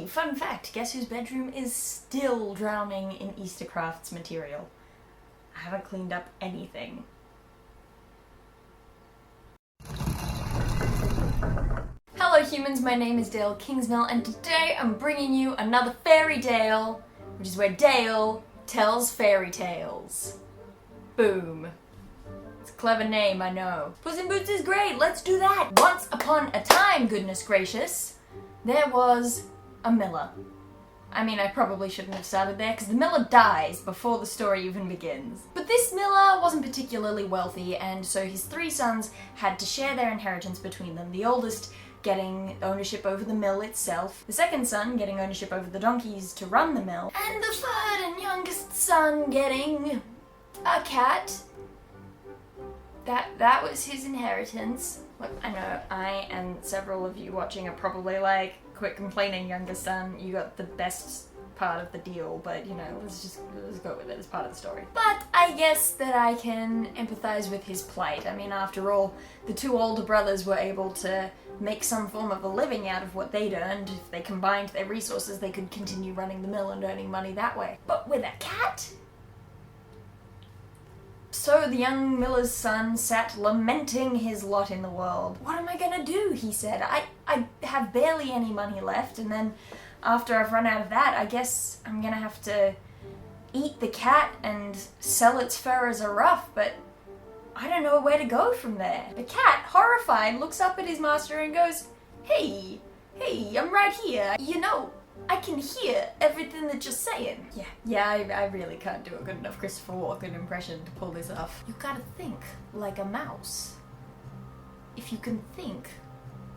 fun fact, guess whose bedroom is still drowning in Easter crafts material? I haven't cleaned up anything. Hello humans, my name is Dael Kingsmill, and today I'm bringing you another fairy tale, which is where Dael tells fairy tales. Boom. It's a clever name, I know. Puss in Boots is great, let's do that! Once upon a time, goodness gracious, there was a miller. I mean, I probably shouldn't have started there, because the miller dies before the story even begins. But this miller wasn't particularly wealthy, and so his 3 sons had to share their inheritance between them. The oldest getting ownership over the mill itself, the second son getting ownership over the donkeys to run the mill, and the third and youngest son getting a cat. That was his inheritance. Look, I know I and several of you watching are probably like, quit complaining, younger son, you got the best part of the deal, but you know, let's go with it as part of the story. But I guess that I can empathize with his plight. I mean, after all, the 2 older brothers were able to make some form of a living out of what they'd earned. If they combined their resources, they could continue running the mill and earning money that way. But with a cat? So the young miller's son sat lamenting his lot in the world. What am I gonna do, he said. I have barely any money left, and then after I've run out of that, I guess I'm gonna have to eat the cat and sell its fur as a ruff, but I don't know where to go from there. The cat, horrified, looks up at his master and goes, Hey, I'm right here. You know, I can hear everything that you're saying. Yeah, I really can't do a good enough Christopher Walken impression to pull this off. You gotta think like a mouse. If you can think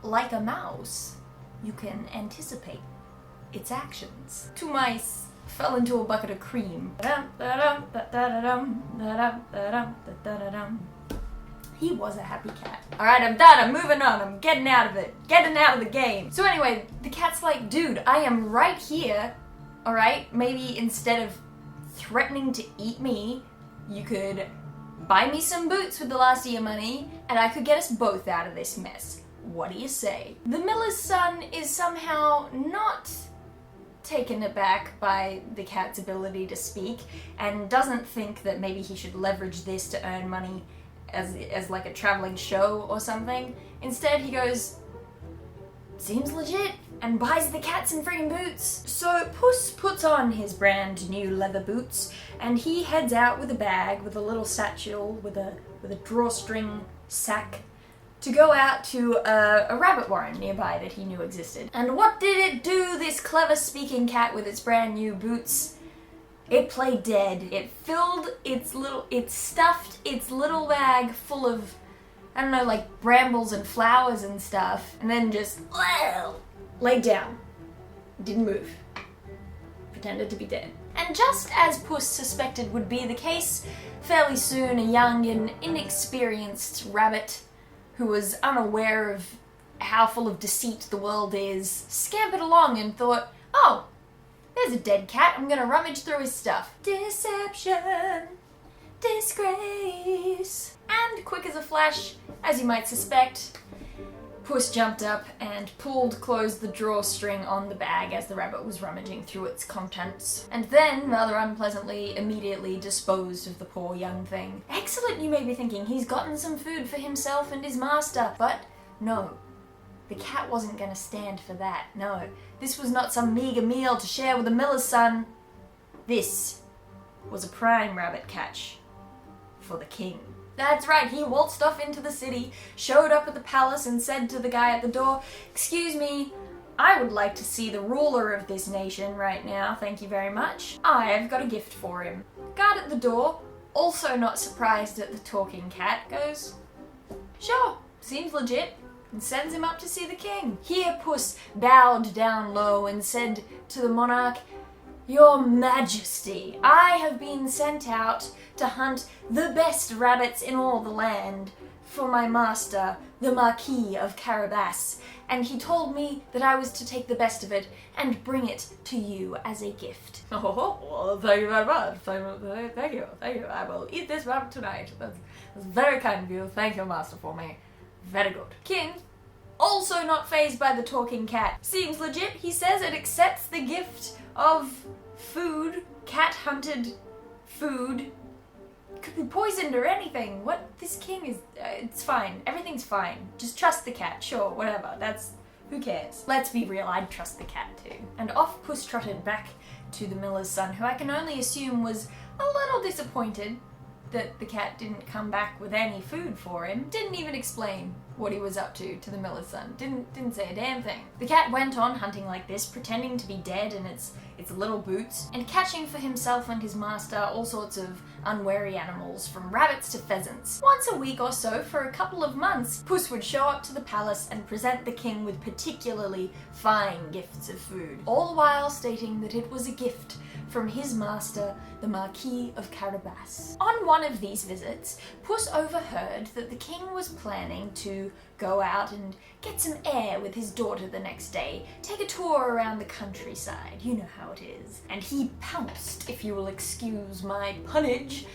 like a mouse, you can anticipate its actions. 2 mice fell into a bucket of cream. He was a happy cat. Alright, I'm done, I'm moving on, I'm getting out of it. Getting out of the game. So anyway, the cat's like, dude, I am right here, alright? Maybe instead of threatening to eat me, you could buy me some boots with the last of your money, and I could get us both out of this mess. What do you say? The miller's son is somehow not taken aback by the cat's ability to speak, and doesn't think that maybe he should leverage this to earn money as like a traveling show or something. Instead he goes, seems legit, and buys the cat some friggin' boots. So Puss puts on his brand new leather boots and he heads out with a bag, with a little satchel, with a drawstring sack, to go out to a rabbit warren nearby that he knew existed. And what did it do, this clever speaking cat with its brand new boots? It played dead. It stuffed its little bag full of, I don't know, like brambles and flowers and stuff, and then just laid down. Didn't move. Pretended to be dead. And just as Puss suspected would be the case, fairly soon a young and inexperienced rabbit who was unaware of how full of deceit the world is scampered along and thought, oh, there's a dead cat, I'm gonna rummage through his stuff. Deception, disgrace. And quick as a flash, as you might suspect, Puss jumped up and closed the drawstring on the bag as the rabbit was rummaging through its contents. And then, rather unpleasantly, immediately disposed of the poor young thing. Excellent, you may be thinking, he's gotten some food for himself and his master. But no. The cat wasn't gonna stand for that, no. This was not some meager meal to share with the miller's son. This was a prime rabbit catch for the king. That's right, he waltzed off into the city, showed up at the palace and said to the guy at the door, excuse me, I would like to see the ruler of this nation right now, thank you very much. I've got a gift for him. Guard at the door, also not surprised at the talking cat, goes, sure, seems legit, and sends him up to see the king. Here Puss bowed down low and said to the monarch, Your Majesty, I have been sent out to hunt the best rabbits in all the land for my master, the Marquis of Carabas, and he told me that I was to take the best of it and bring it to you as a gift. Oh, well, thank you very much. Thank you. I will eat this rabbit tonight. That's very kind of you. Thank you, master, for me. Very good. King also not fazed by the talking cat. Seems legit. He says it accepts the gift of food, cat-hunted food. Could be poisoned or anything. What? This king is... it's fine. Everything's fine. Just trust the cat. Sure, whatever. That's... who cares? Let's be real, I'd trust the cat too. And off Puss trotted back to the miller's son, who I can only assume was a little disappointed that the cat didn't come back with any food for him. Didn't even explain what he was up to the miller's son. Didn't say a damn thing. The cat went on hunting like this, pretending to be dead in its little boots, and catching for himself and his master all sorts of unwary animals, from rabbits to pheasants. Once a week or so, for a couple of months, Puss would show up to the palace and present the king with particularly fine gifts of food, all the while stating that it was a gift from his master, the Marquis of Carabas. On one of these visits, Puss overheard that the king was planning to go out and get some air with his daughter the next day, take a tour around the countryside, you know how it is. And he pounced, if you will excuse my punnage,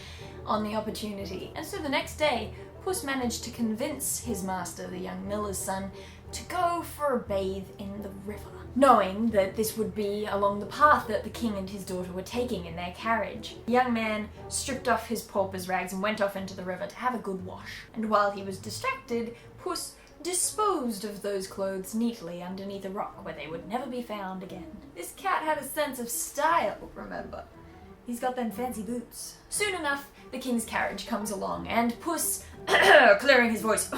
on the opportunity. And so the next day, Puss managed to convince his master, the young miller's son, to go for a bathe in the river, knowing that this would be along the path that the king and his daughter were taking in their carriage. The young man stripped off his pauper's rags and went off into the river to have a good wash. And while he was distracted, Puss disposed of those clothes neatly underneath a rock where they would never be found again. This cat had a sense of style, remember? He's got them fancy boots. Soon enough, the king's carriage comes along, and Puss, clearing his voice,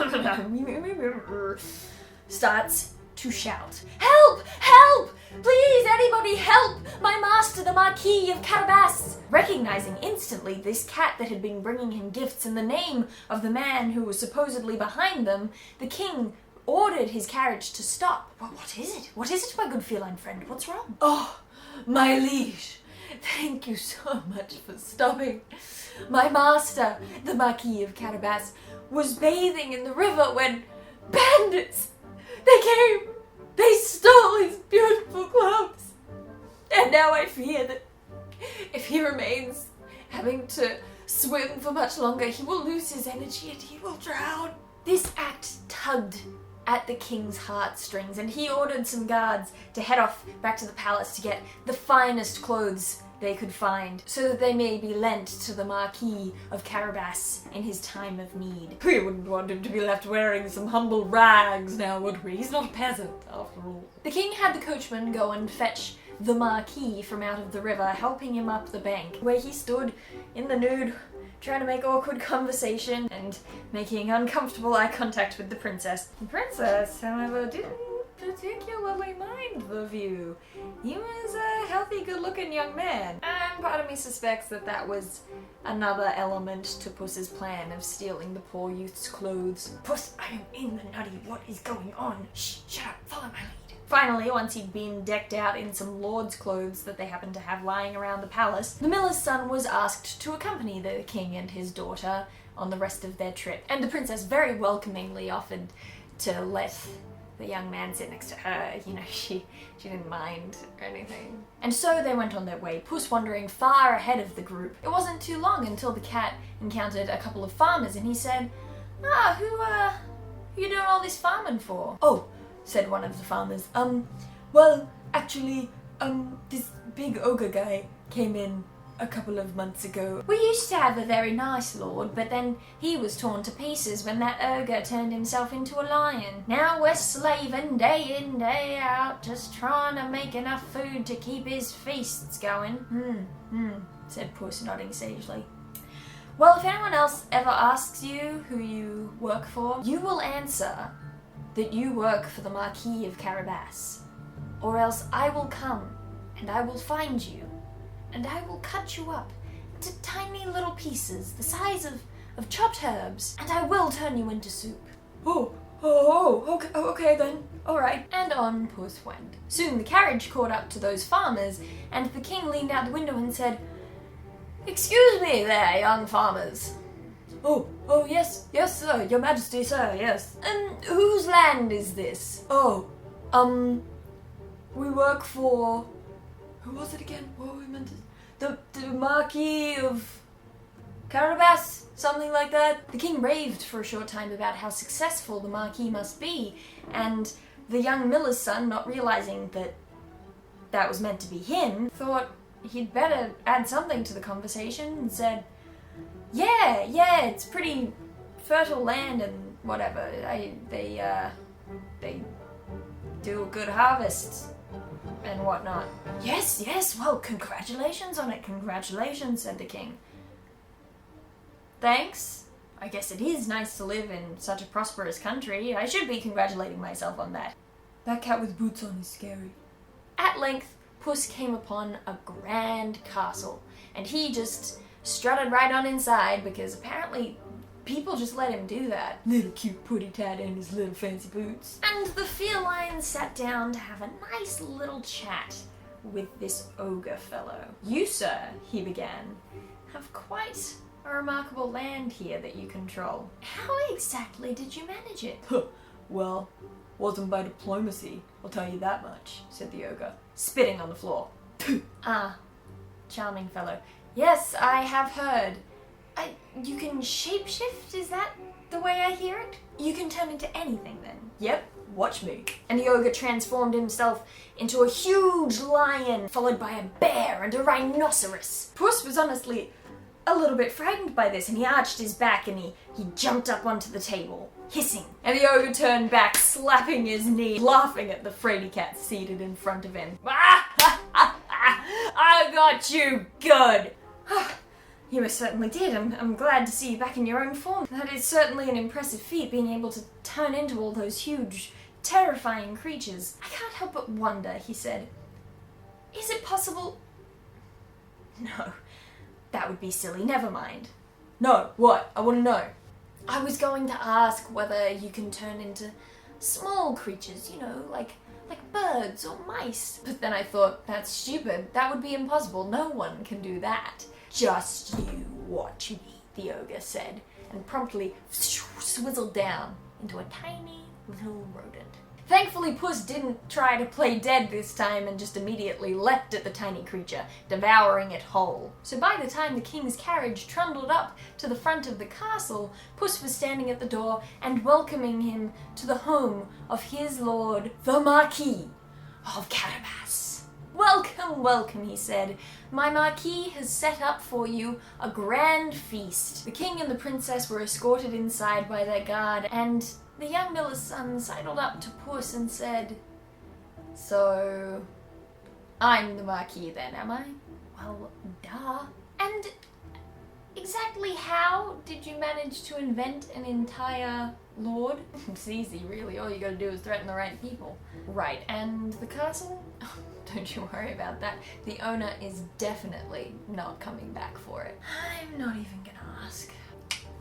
starts to shout, "Help! Help! Please, anybody help! My master, the Marquis of Carabas!" Recognizing instantly this cat that had been bringing him gifts in the name of the man who was supposedly behind them, the king ordered his carriage to stop. What is it? What is it, my good feline friend? What's wrong? "Oh, my liege, thank you so much for stopping. My master, the Marquis of Carabas, was bathing in the river when bandits, they came, they stole his beautiful clothes. And now I fear that if he remains having to swim for much longer, he will lose his energy and he will drown." This act tugged at the king's heartstrings, and he ordered some guards to head off back to the palace to get the finest clothes they could find, so that they may be lent to the Marquis of Carabas in his time of need. We wouldn't want him to be left wearing some humble rags now, would we? He's not a peasant, after all. The king had the coachman go and fetch the Marquis from out of the river, helping him up the bank, where he stood in the nude, trying to make awkward conversation and making uncomfortable eye contact with the princess. The princess, however, didn't particularly mind the view. He was a healthy, good-looking young man, and part of me suspects that that was another element to Puss's plan of stealing the poor youth's clothes. "Puss, I am in the nutty. What is going on? Shh, shut up, follow my lead." Finally, once he'd been decked out in some lord's clothes that they happened to have lying around the palace, the miller's son was asked to accompany the king and his daughter on the rest of their trip, and the princess very welcomingly offered to let the young man sit next to her. You know, she didn't mind or anything. And so they went on their way, Puss wandering far ahead of the group. It wasn't too long until the cat encountered a couple of farmers, and he said, who you doing all this farming for?" "Oh," said one of the farmers, well, actually, this big ogre guy came in a couple of months ago. We used to have a very nice lord, but then he was torn to pieces when that ogre turned himself into a lion. Now we're slaving day in, day out, just trying to make enough food to keep his feasts going." Said Puss, nodding sagely. "Well, if anyone else ever asks you who you work for, you will answer that you work for the Marquis of Carabas, or else I will come and I will find you, and I will cut you up into tiny little pieces the size of chopped herbs, and I will turn you into soup." Okay then, alright. And on Puss went. Soon the carriage caught up to those farmers, and the king leaned out the window and said, "Excuse me there, young farmers." Oh, yes, sir, your majesty, sir, yes. Whose land is this?" We work for... Who was it again? What were we meant to... The Marquis of Carabas, something like that. The king raved for a short time about how successful the Marquis must be, and the young miller's son, not realizing that that was meant to be him, thought he'd better add something to the conversation and said, yeah, it's pretty fertile land and whatever. They do a good harvest and whatnot. Yes, well, congratulations on it, congratulations, said the king. Thanks. I guess it is nice to live in such a prosperous country. I should be congratulating myself on that. That cat with boots on is scary. At length, Puss came upon a grand castle, and he just strutted right on inside because apparently people just let him do that. Little cute putty tat in his little fancy boots. And the felines sat down to have a nice little chat with this ogre fellow. You, sir, he began, have quite a remarkable land here that you control. How exactly did you manage it? Well, wasn't by diplomacy, I'll tell you that much, said the ogre, spitting on the floor. Ah, charming fellow. Yes, I have heard. You can shapeshift, is that the way I hear it? You can turn into anything then? Yep, watch me. And the ogre transformed himself into a huge lion, followed by a bear and a rhinoceros. Puss was honestly a little bit frightened by this, and he arched his back and he jumped up onto the table, hissing. And the ogre turned back, slapping his knee, laughing at the Faerie cat seated in front of him. I got you good! You most certainly did. I'm glad to see you back in your own form. That is certainly an impressive feat, being able to turn into all those huge, terrifying creatures. I can't help but wonder, he said. Is it possible... No, that would be silly. Never mind. No, what? I want to know. I was going to ask whether you can turn into small creatures, you know, like birds or mice. But then I thought, that's stupid. That would be impossible. No one can do that. Just you watch me, the ogre said, and promptly swizzled down into a tiny little rodent. Thankfully, Puss didn't try to play dead this time and just immediately leapt at the tiny creature, devouring it whole. So by the time the king's carriage trundled up to the front of the castle, Puss was standing at the door and welcoming him to the home of his lord, the Marquis of Carabas. Welcome, welcome, he said. My Marquis has set up for you a grand feast. The king and the princess were escorted inside by their guard, and the young miller's son sidled up to Puss and said, So, I'm the Marquis then, am I? Well, duh. And exactly how did you manage to invent an entire lord? It's easy, really. All you gotta do is threaten the right people. Right, and the castle? Don't you worry about that. The owner is definitely not coming back for it. I'm not even gonna ask.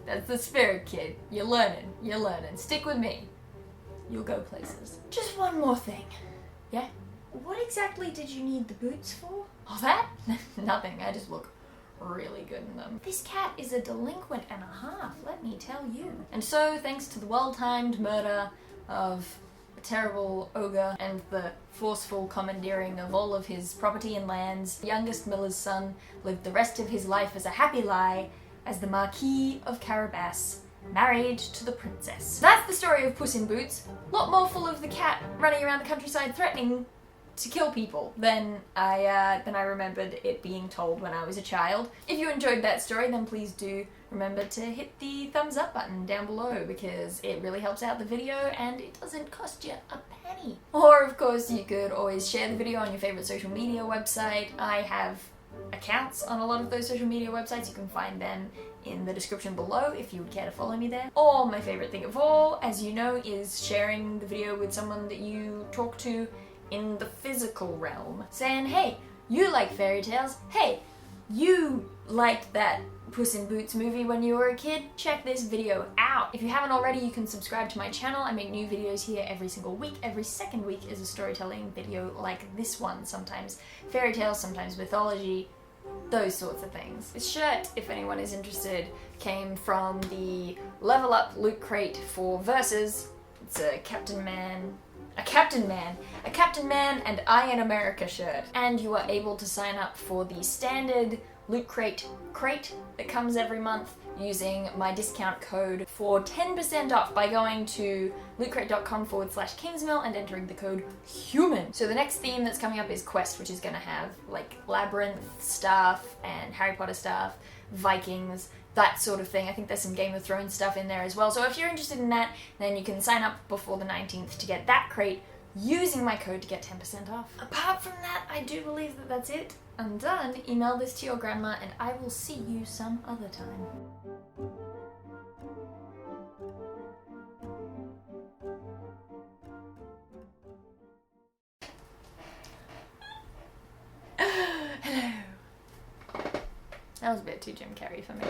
That's the spirit, kid. You're learning. Stick with me. You'll go places. Just one more thing. Yeah? What exactly did you need the boots for? Oh, that? Nothing. I just look really good in them. This cat is a delinquent and a half, let me tell you. And so, thanks to the well-timed murder of a terrible ogre and the forceful commandeering of all of his property and lands, the youngest miller's son lived the rest of his life as a happy lie as the Marquis of Carabas, married to the princess. That's the story of Puss in Boots. A lot more full of the cat running around the countryside threatening to kill people than I remembered it being told when I was a child. If you enjoyed that story, then please do remember to hit the thumbs up button down below because it really helps out the video and it doesn't cost you a penny. Or of course you could always share the video on your favorite social media website. I have accounts on a lot of those social media websites. You can find them in the description below if you would care to follow me there. Or my favorite thing of all, as you know, is sharing the video with someone that you talk to in the physical realm, saying, hey, you like fairy tales, hey, you liked that Puss in Boots movie when you were a kid, check this video out. If you haven't already, you can subscribe to my channel. I make new videos here every single week. Every second week is a storytelling video like this one, sometimes fairy tales, sometimes mythology, those sorts of things. This shirt, if anyone is interested, came from the Level Up Loot Crate for Versus. It's a Captain Man and I in America shirt. And you are able to sign up for the standard Loot Crate that comes every month using my discount code for 10% off by going to lootcrate.com/Kingsmill and entering the code HUMAN. So the next theme that's coming up is Quest, which is going to have like Labyrinth stuff and Harry Potter stuff, Vikings, that sort of thing. I think there's some Game of Thrones stuff in there as well. So if you're interested in that, then you can sign up before the 19th to get that crate using my code to get 10% off. Apart from that, I do believe that that's it. I'm done. Email this to your grandma and I will see you some other time. Hello. That was a bit too Jim Carrey for me.